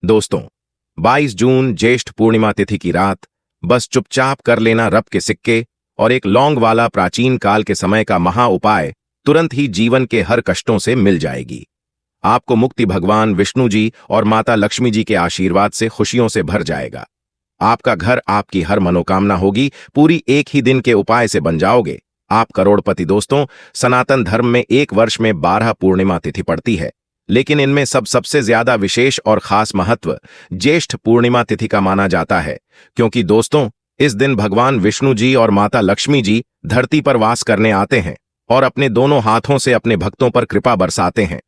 दोस्तों, 22 जून ज्येष्ठ पूर्णिमा तिथि की रात बस चुपचाप कर लेना रब के सिक्के और एक लौंग वाला प्राचीन काल के समय का महा उपाय तुरंत ही जीवन के हर कष्टों से मिल जाएगी। आपको मुक्ति भगवान विष्णु जी और माता लक्ष्मी जी के आशीर्वाद से खुशियों से भर जाएगा। आपका घर, आपकी हर मनोकामना होगी पूरी, एक ही दिन के उपाय से बन जाओगे आप करोड़पति। दोस्तों, सनातन धर्म में एक वर्ष में 12 पूर्णिमा तिथि पड़ती है, लेकिन इनमें सबसे ज्यादा विशेष और खास महत्व ज्येष्ठ पूर्णिमा तिथि का माना जाता है, क्योंकि दोस्तों इस दिन भगवान विष्णु जी और माता लक्ष्मी जी धरती पर वास करने आते हैं और अपने दोनों हाथों से अपने भक्तों पर कृपा बरसाते हैं।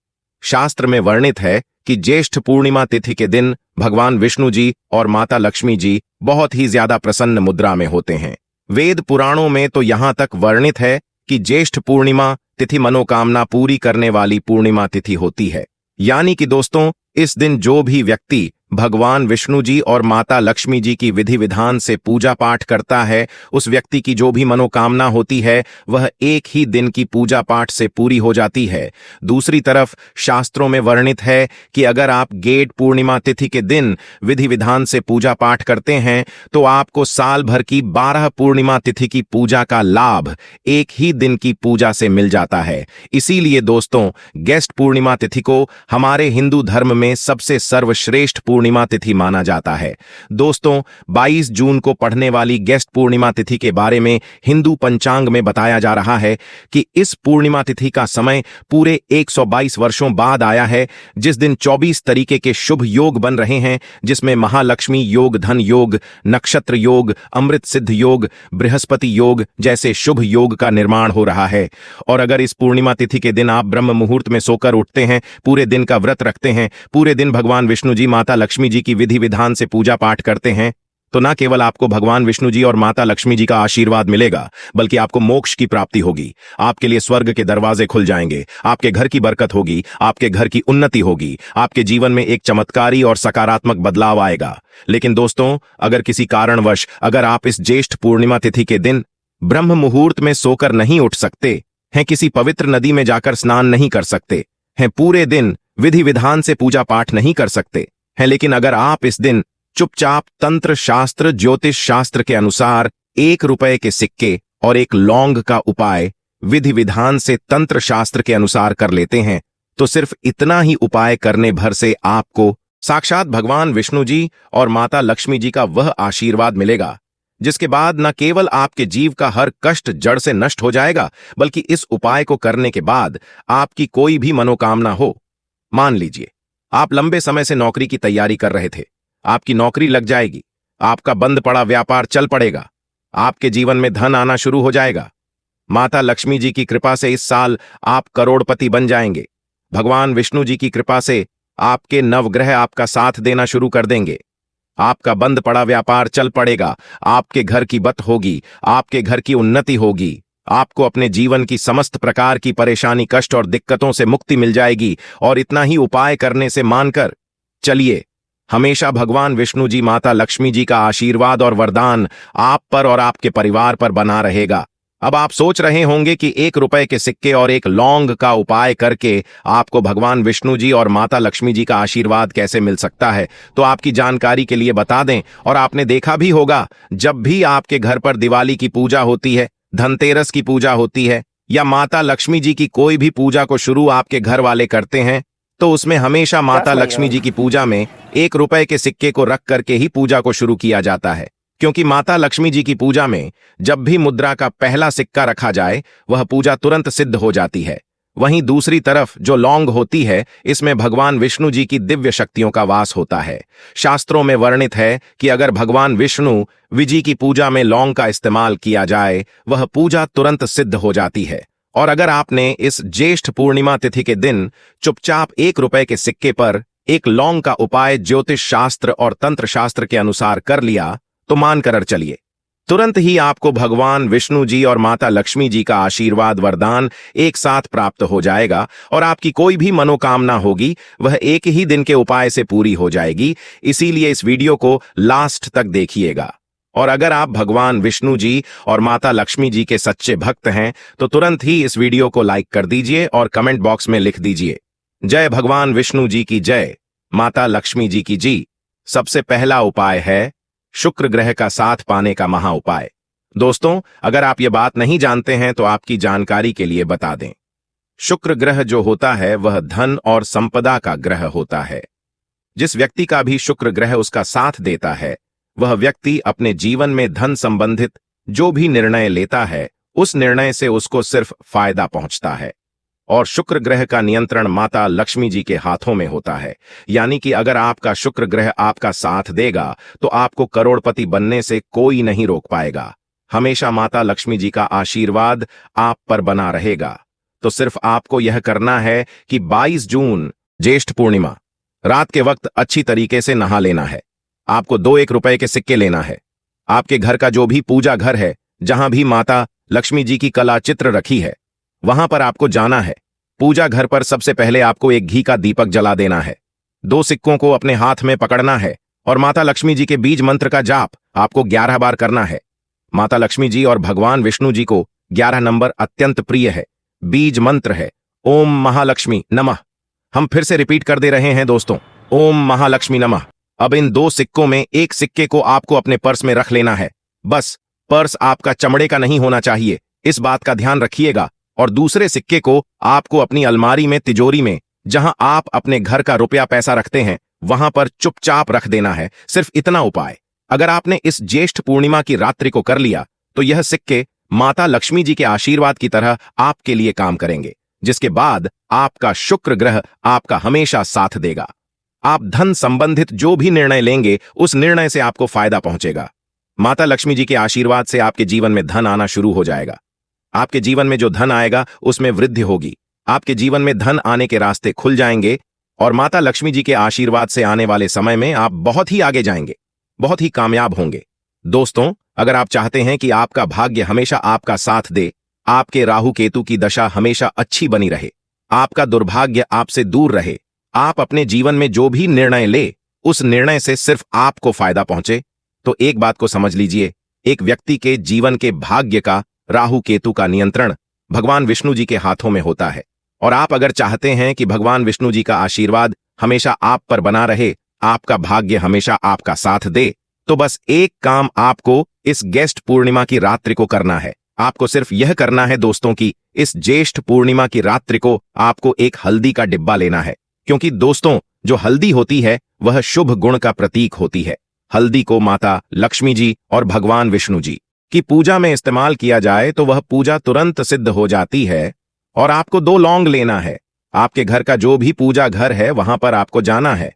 शास्त्र में वर्णित है कि ज्येष्ठ पूर्णिमा तिथि के दिन भगवान विष्णु जी और माता लक्ष्मी जी बहुत ही ज्यादा प्रसन्न मुद्रा में होते हैं। वेद पुराणों में तो यहां तक वर्णित है कि ज्येष्ठ पूर्णिमा तिथि मनोकामना पूरी करने वाली पूर्णिमा तिथि होती है। यानी कि दोस्तों, इस दिन जो भी व्यक्ति भगवान विष्णु जी और माता लक्ष्मी जी की विधि विधान से पूजा पाठ करता है, उस व्यक्ति की जो भी मनोकामना होती है वह एक ही दिन की पूजा पाठ से पूरी हो जाती है। दूसरी तरफ शास्त्रों में वर्णित है कि अगर आप गेट पूर्णिमा तिथि के दिन विधि विधान से पूजा पाठ करते हैं तो आपको साल भर की 12 पूर्णिमा तिथि की पूजा का लाभ एक ही दिन की पूजा से मिल जाता है। इसीलिए दोस्तों, ज्येष्ठ पूर्णिमा तिथि को हमारे हिंदू धर्म में सबसे सर्वश्रेष्ठ पूर्णिमा तिथि माना जाता है। दोस्तों, 22 जून को पढ़ने वाली ज्येष्ठ पूर्णिमा तिथि के बारे में हिंदू पंचांग में बताया जा रहा है कि इस पूर्णिमा तिथि का समय पूरे 122 वर्षों बाद आया है, जिस दिन 24 तरीके के शुभ योग बन रहे हैं, जिसमें महालक्ष्मी योग, धन योग, नक्षत्र योग, अमृत सिद्ध योग, बृहस्पति योग जैसे शुभ योग का निर्माण हो रहा है। और अगर इस पूर्णिमा तिथि के दिन आप ब्रह्म मुहूर्त में सोकर उठते हैं, पूरे दिन का व्रत रखते हैं, पूरे दिन भगवान विष्णु जी माता लक्ष्मी जी की विधि विधान से पूजा पाठ करते हैं, तो न केवल आपको भगवान विष्णु जी और माता लक्ष्मी जी का आशीर्वाद मिलेगा, बल्कि आपको मोक्ष की प्राप्ति होगी। आपके लिए स्वर्ग के दरवाजे खुल जाएंगे, आपके घर की बरकत होगी, आपके घर की उन्नति होगी, आपके जीवन में एक चमत्कारी और सकारात्मक बदलाव आएगा। लेकिन दोस्तों, अगर किसी कारणवश अगर आप इस ज्येष्ठ पूर्णिमा तिथि के दिन ब्रह्म मुहूर्त में सोकर नहीं उठ सकते हैं, किसी पवित्र नदी में जाकर स्नान नहीं कर सकते हैं, पूरे दिन विधि विधान से पूजा पाठ नहीं कर सकते हैं, लेकिन अगर आप इस दिन चुपचाप तंत्र शास्त्र, ज्योतिष शास्त्र के अनुसार 1 रुपए के सिक्के और एक लौंग का उपाय विधि विधान से तंत्र शास्त्र के अनुसार कर लेते हैं, तो सिर्फ इतना ही उपाय करने भर से आपको साक्षात भगवान विष्णु जी और माता लक्ष्मी जी का वह आशीर्वाद मिलेगा, जिसके बाद न केवल आपके जीव का हर कष्ट जड़ से नष्ट हो जाएगा, बल्कि इस उपाय को करने के बाद आपकी कोई भी मनोकामना हो। मान लीजिए आप लंबे समय से नौकरी की तैयारी कर रहे थे, आपकी नौकरी लग जाएगी, आपका बंद पड़ा व्यापार चल पड़ेगा, आपके जीवन में धन आना शुरू हो जाएगा। माता लक्ष्मी जी की कृपा से इस साल आप करोड़पति बन जाएंगे। भगवान विष्णु जी की कृपा से आपके नवग्रह आपका साथ देना शुरू कर देंगे। आपका बंद पड़ा व्यापार चल पड़ेगा, आपके घर की बत होगी, आपके घर की उन्नति होगी, आपको अपने जीवन की समस्त प्रकार की परेशानी, कष्ट और दिक्कतों से मुक्ति मिल जाएगी। और इतना ही उपाय करने से मानकर चलिए, हमेशा भगवान विष्णु जी, माता लक्ष्मी जी का आशीर्वाद और वरदान आप पर और आपके परिवार पर बना रहेगा। अब आप सोच रहे होंगे कि 1 रुपए के सिक्के और एक लौंग का उपाय करके आपको भगवान विष्णु जी और माता लक्ष्मी जी का आशीर्वाद कैसे मिल सकता है। तो आपकी जानकारी के लिए बता दें, और आपने देखा भी होगा, जब भी आपके घर पर दिवाली की पूजा होती है, धनतेरस की पूजा होती है, या माता लक्ष्मी जी की कोई भी पूजा को शुरू आपके घर वाले करते हैं, तो उसमें हमेशा माता लक्ष्मी जी की पूजा में 1 रुपए के सिक्के को रख करके ही पूजा को शुरू किया जाता है, क्योंकि माता लक्ष्मी जी की पूजा में जब भी मुद्रा का पहला सिक्का रखा जाए वह पूजा तुरंत सिद्ध हो जाती है। वहीं दूसरी तरफ जो लौंग होती है, इसमें भगवान विष्णु जी की दिव्य शक्तियों का वास होता है। शास्त्रों में वर्णित है कि अगर भगवान विष्णु जी की पूजा में लौंग का इस्तेमाल किया जाए, वह पूजा तुरंत सिद्ध हो जाती है। और अगर आपने इस ज्येष्ठ पूर्णिमा तिथि के दिन चुपचाप 1 रुपए के सिक्के पर एक लौंग का उपाय ज्योतिष शास्त्र और तंत्र शास्त्र के अनुसार कर लिया, तो मानकर चलिए, तुरंत ही आपको भगवान विष्णु जी और माता लक्ष्मी जी का आशीर्वाद वरदान एक साथ प्राप्त हो जाएगा, और आपकी कोई भी मनोकामना होगी वह एक ही दिन के उपाय से पूरी हो जाएगी। इसीलिए इस वीडियो को लास्ट तक देखिएगा। और अगर आप भगवान विष्णु जी और माता लक्ष्मी जी के सच्चे भक्त हैं, तो तुरंत ही इस वीडियो को लाइक कर दीजिए और कमेंट बॉक्स में लिख दीजिए, जय भगवान विष्णु जी की जय। माता लक्ष्मी जी की जी। सबसे पहला उपाय है शुक्र ग्रह का साथ पाने का महा उपाय। दोस्तों, अगर आप ये बात नहीं जानते हैं तो आपकी जानकारी के लिए बता दें। शुक्र ग्रह जो होता है वह धन और संपदा का ग्रह होता है। जिस व्यक्ति का भी शुक्र ग्रह उसका साथ देता है, वह व्यक्ति अपने जीवन में धन संबंधित जो भी निर्णय लेता है, उस निर्णय से उसको सिर्फ फायदा पहुंचता है। और शुक्र ग्रह का नियंत्रण माता लक्ष्मी जी के हाथों में होता है। यानी कि अगर आपका शुक्र ग्रह आपका साथ देगा तो आपको करोड़पति बनने से कोई नहीं रोक पाएगा। हमेशा माता लक्ष्मी जी का आशीर्वाद आप पर बना रहेगा। तो सिर्फ आपको यह करना है कि 22 जून ज्येष्ठ पूर्णिमा रात के वक्त अच्छी तरीके से नहा लेना है। आपको 2-1 रुपए के सिक्के लेना है। आपके घर का जो भी पूजा घर है, जहां भी माता लक्ष्मी जी की कला चित्र रखी है, वहां पर आपको जाना है। पूजा घर पर सबसे पहले आपको एक घी का दीपक जला देना है। 2 सिक्कों को अपने हाथ में पकड़ना है और माता लक्ष्मी जी के बीज मंत्र का जाप आपको 11 बार करना है। माता लक्ष्मी जी और भगवान विष्णु जी को 11 नंबर अत्यंत प्रिय है। बीज मंत्र है ओम महालक्ष्मी नमः। हम फिर से रिपीट कर दे रहे हैं दोस्तों, ओम महालक्ष्मी नमः। अब इन 2 सिक्कों में एक सिक्के को आपको अपने पर्स में रख लेना है। बस पर्स आपका चमड़े का नहीं होना चाहिए, इस बात का ध्यान रखिएगा। और दूसरे सिक्के को आपको अपनी अलमारी में, तिजोरी में, जहां आप अपने घर का रुपया पैसा रखते हैं, वहां पर चुपचाप रख देना है। सिर्फ इतना उपाय अगर आपने इस ज्येष्ठ पूर्णिमा की रात्रि को कर लिया तो यह सिक्के माता लक्ष्मी जी के आशीर्वाद की तरह आपके लिए काम करेंगे, जिसके बाद आपका शुक्र ग्रह आपका हमेशा साथ देगा। आप धन संबंधित जो भी निर्णय लेंगे, उस निर्णय से आपको फायदा पहुंचेगा। माता लक्ष्मी जी के आशीर्वाद से आपके जीवन में धन आना शुरू हो जाएगा। आपके जीवन में जो धन आएगा उसमें वृद्धि होगी। आपके जीवन में धन आने के रास्ते खुल जाएंगे और माता लक्ष्मी जी के आशीर्वाद से आने वाले समय में आप बहुत ही आगे जाएंगे, बहुत ही कामयाब होंगे। दोस्तों, अगर आप चाहते हैं कि आपका भाग्य हमेशा आपका साथ दे, आपके राहु केतु की दशा हमेशा अच्छी बनी रहे, आपका दुर्भाग्य आपसे दूर रहे, आप अपने जीवन में जो भी निर्णय ले उस निर्णय से सिर्फ आपको फायदा पहुंचे, तो एक बात को समझ लीजिए, एक व्यक्ति के जीवन के भाग्य का, राहु केतु का नियंत्रण भगवान विष्णु जी के हाथों में होता है। और आप अगर चाहते हैं कि भगवान विष्णु जी का आशीर्वाद हमेशा आप पर बना रहे, आपका भाग्य हमेशा आपका साथ दे, तो बस एक काम आपको इस ज्येष्ठ पूर्णिमा की रात्रि को करना है। आपको सिर्फ यह करना है दोस्तों कि इस ज्येष्ठ पूर्णिमा की रात्रि को आपको एक हल्दी का डिब्बा लेना है। क्योंकि दोस्तों, जो हल्दी होती है वह शुभ गुण का प्रतीक होती है। हल्दी को माता लक्ष्मी जी और भगवान विष्णु जी की पूजा में इस्तेमाल किया जाए तो वह पूजा तुरंत सिद्ध हो जाती है। और आपको 2 लौंग लेना है। आपके घर का जो भी पूजा घर है वहां पर आपको जाना है।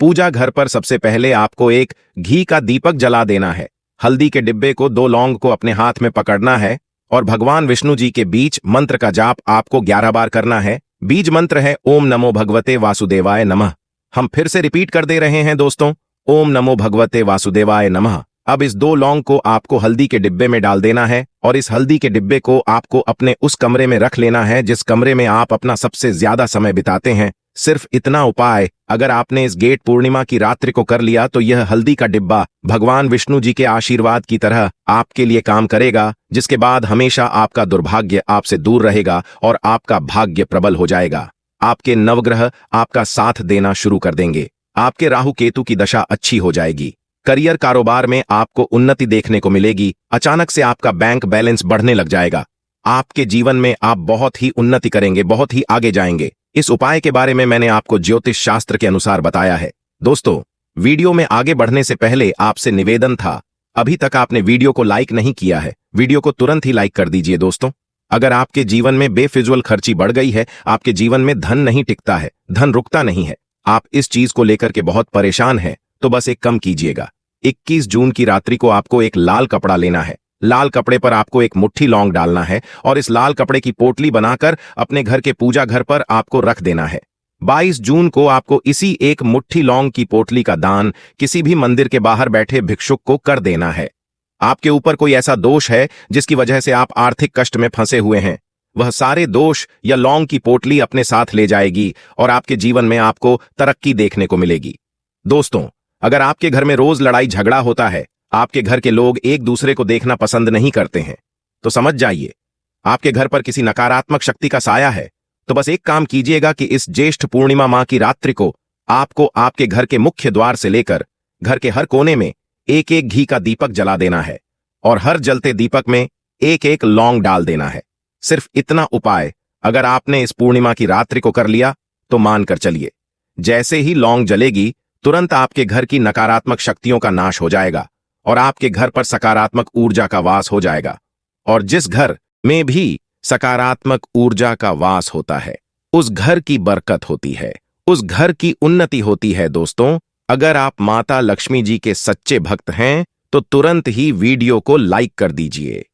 पूजा घर पर सबसे पहले आपको एक घी का दीपक जला देना है। हल्दी के डिब्बे को, 2 लौंग को अपने हाथ में पकड़ना है और भगवान विष्णु जी के बीज मंत्र का जाप आपको 11 बार करना है। बीज मंत्र है ओम नमो भगवते वासुदेवाय नमः। हम फिर से रिपीट कर दे रहे हैं दोस्तों, ओम नमो भगवते वासुदेवाय नमः। अब इस 2 लौंग को आपको हल्दी के डिब्बे में डाल देना है और इस हल्दी के डिब्बे को आपको अपने उस कमरे में रख लेना है जिस कमरे में आप अपना सबसे ज्यादा समय बिताते हैं। सिर्फ इतना उपाय अगर आपने इस गेट पूर्णिमा की रात्रि को कर लिया तो यह हल्दी का डिब्बा भगवान विष्णु जी के आशीर्वाद की तरह आपके लिए काम करेगा, जिसके बाद हमेशा आपका दुर्भाग्य आपसे दूर रहेगा और आपका भाग्य प्रबल हो जाएगा। आपके नवग्रह आपका साथ देना शुरू कर देंगे। आपके राहु केतु की दशा अच्छी हो जाएगी। करियर कारोबार में आपको उन्नति देखने को मिलेगी। अचानक से आपका बैंक बैलेंस बढ़ने लग जाएगा। आपके जीवन में आप बहुत ही उन्नति करेंगे, बहुत ही आगे जाएंगे। इस उपाय के बारे में मैंने आपको ज्योतिष शास्त्र के अनुसार बताया है। दोस्तों, वीडियो में आगे बढ़ने से पहले आपसे निवेदन था, अभी तक आपने वीडियो को लाइक नहीं किया है, वीडियो को तुरंत ही लाइक कर दीजिए। दोस्तों, अगर आपके जीवन में बेफिजूल खर्ची बढ़ गई है, आपके जीवन में धन नहीं टिकता है, धन रुकता नहीं है, आप इस चीज को लेकर के बहुत परेशान हैं, तो बस एक कम कीजिएगा। 21 जून की रात्रि को आपको एक लाल कपड़ा लेना है। लाल कपड़े पर आपको एक मुट्ठी लौंग डालना है और इस लाल कपड़े की पोटली बनाकर अपने घर के पूजा घर पर आपको रख देना है। 22 जून को आपको इसी एक मुट्ठी लौंग की पोटली का दान किसी भी मंदिर के बाहर बैठे भिक्षुक को कर देना है। आपके ऊपर कोई ऐसा दोष है जिसकी वजह से आप आर्थिक कष्ट में फंसे हुए हैं, वह सारे दोष या लौंग की पोटली अपने साथ ले जाएगी और आपके जीवन में आपको तरक्की देखने को मिलेगी। दोस्तों, अगर आपके घर में रोज लड़ाई झगड़ा होता है, आपके घर के लोग एक दूसरे को देखना पसंद नहीं करते हैं, तो समझ जाइए आपके घर पर किसी नकारात्मक शक्ति का साया है। तो बस एक काम कीजिएगा कि इस ज्येष्ठ पूर्णिमा माह की रात्रि को आपको आपके घर के मुख्य द्वार से लेकर घर के हर कोने में एक एक घी का दीपक जला देना है और हर जलते दीपक में एक एक लौंग डाल देना है। सिर्फ इतना उपाय अगर आपने इस पूर्णिमा की रात्रि को कर लिया तो मानकर चलिए, जैसे ही लौंग जलेगी तुरंत आपके घर की नकारात्मक शक्तियों का नाश हो जाएगा और आपके घर पर सकारात्मक ऊर्जा का वास हो जाएगा। और जिस घर में भी सकारात्मक ऊर्जा का वास होता है उस घर की बरकत होती है, उस घर की उन्नति होती है। दोस्तों, अगर आप माता लक्ष्मी जी के सच्चे भक्त हैं तो तुरंत ही वीडियो को लाइक कर दीजिए।